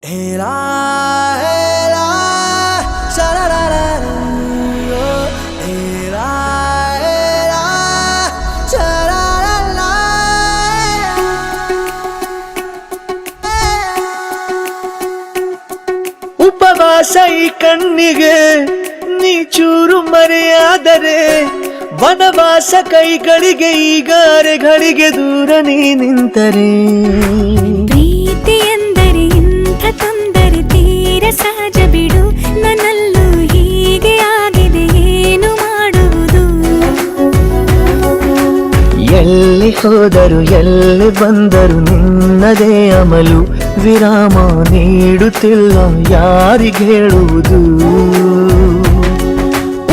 Era, era, sha-la-la-la-la, oh. Era, era, sha-la-la-la, ಉಪವಾಸ ಈ ಕಣ್ಣಿಗೆ ನೀ ಚೂರು ಮರೆಯಾದರೆ ವನವಾಸ ಕೈಗಳಿಗೆ ಈಗ ಅರೆಗಳಿಗೆ ದೂರ ನೀ ನಿಂತರೆ ಪ್ರೀತಿ ಎಂದರೆ ಇಂಥ ತೊಂದರೆ ತೀರ ಸಹಜ ಬಿಡು ನನ್ನಲ್ಲೂ ಹೀಗೆ ಆಗಿದೆ ಏನು ಮಾಡುವುದು ಎಲ್ಲಿ ಹೋದರು ಎಲ್ಲಿ ಬಂದರು ನಿನ್ನದೇ ಅಮಲು ವಿರಾಮ ನೀಡುತ್ತಿಲ್ಲ ಯಾರಿಗೆ ಹೇಳುವುದು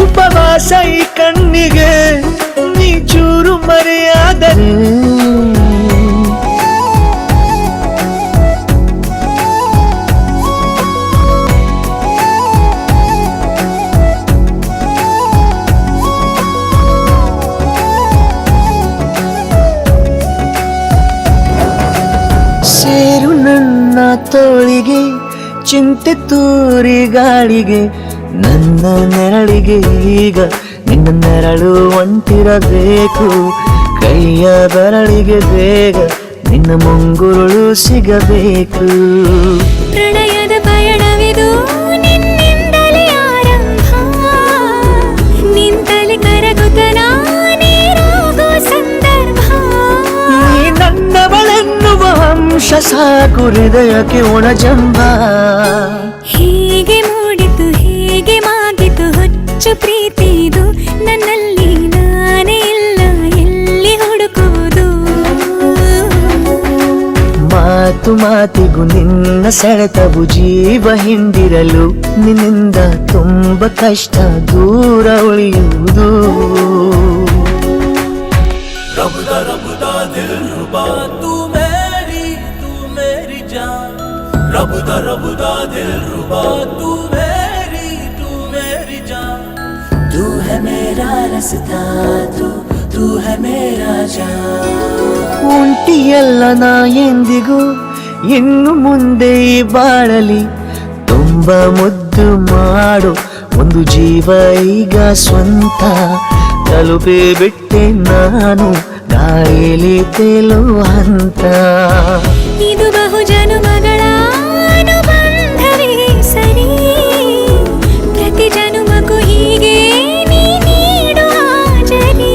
ಉಪವಾಸ ಈ ಕಣ್ಣಿಗೆ ನೀ ಚೂರು ಮರೆಯಾದರೆ ಸೇರು ನನ್ನ ತೋಳಿಗೆ ಚಿಂತೆ ತೂರಿ ಗಾಳಿಗೆ ನನ್ನ ನೆರಳಿಗೆ ಈಗ ನಿನ್ನ ನೆರಳು ಒಂಟಿರಬೇಕು ಕೈಯ ಬೆರಳಿಗೆ ಬೇಗ ನಿನ್ನ ಮುಂಗುರುಳು ಸಿಗಬೇಕು ಪ್ರಣಯದ ಪಯಣವಿದು ನಿನ್ನಿಂದಲೇ ಆರಂಭ ನಿಂತಲೇ ಕರಗುತ್ತ ನೀರಾಗೋ ಸಂದರ್ಭ ನೀ ನನ್ನವಳೆನ್ನುವ ಅಂಶ ಸಾಕು ಹೃದಯಕ್ಕೆ ಒಣಜಂಬ ಹೀಗೆ ಮೂಡಿತು ಹೀಗೆ ಮಾಗಿತು ಹುಚ್ಚು ಪ್ರೀತಿದು ನನ್ನಲ್ಲಿ ನಾನೇ ಇಲ್ಲ ಎಲ್ಲಿ ಹುಡುಕುವುದು ಮಾತು ಮಾತಿಗೂ ನಿನ್ನ ಸೆಳೆತವು ಜೀವ ಹಿಂದಿರಲು ನಿನ್ನಿಂದ ತುಂಬ ಕಷ್ಟ ದೂರ ಉಳಿಯುವುದು रबदा दिल रुबा तू मेरी जान रबदा दिल रुबा तू मेरी जान तू है मेरा रास्ता तू है मेरा जान ಉಂಟಿಯಲ್ಲ ನಾ ಎಂದಿಗೂ ಇನ್ನು ಮುಂದೆ ಈ ಬಾಳಲಿ ತುಂಬ ಮುದ್ದು ಮಾಡು ಒಂದು ಜೀವ ಈಗ ಸ್ವಂತ ತಲುಪಿ ಬಿಟ್ಟೆ ನಾನು ಗಾಳಿಲಿ ತೇಲುವ ಹಂತ ಇದು ಬಹು ಜನುಮಗಳ ಅನುಬಂಧವೇ ಸರಿ ಪ್ರತಿ ಜನುಮಕ್ಕೂ ಹೀಗೆ ನೀ ನೀಡು ಹಾಜರಿ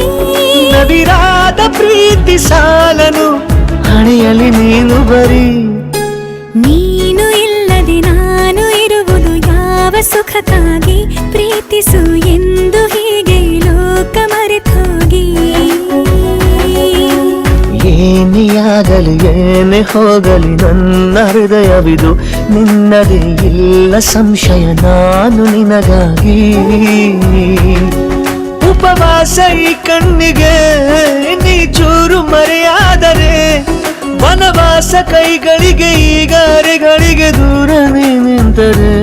ನವಿರಾದ ಪ್ರೀತಿ ಸಾಲನು ಹಣೆಯಲ್ಲಿ ನೀನು ಬರೀ ನೀನು ಇಲ್ಲದೆ ನಾನು ಇರುವುದು ಯಾವ ಸುಖಕ್ಕಾಗಿ ಪ್ರೀತಿಸು ಎಂದು ಹೀಗೆ ಲೋಕ ಮರೆತೋಗಿ ಏನಿಯಾಗಲಿ ಏನೇ ಹೋಗಲಿ ನನ್ನ ಹೃದಯವಿದು ನಿನ್ನದೇ ಇಲ್ಲ ಸಂಶಯ ನಾನು ನಿನಗಾಗಿ ಉಪವಾಸ ಈ ಕಣ್ಣಿಗೆ ನೀ ಚೂರು ಮರೆಯಾದರೆ ವನವಾಸ ಕೈಗಳಿಗೆ ಈಗ ಅರೆಗಳಿಗೆ ದೂರ ನೀ ನಿಂತರೆ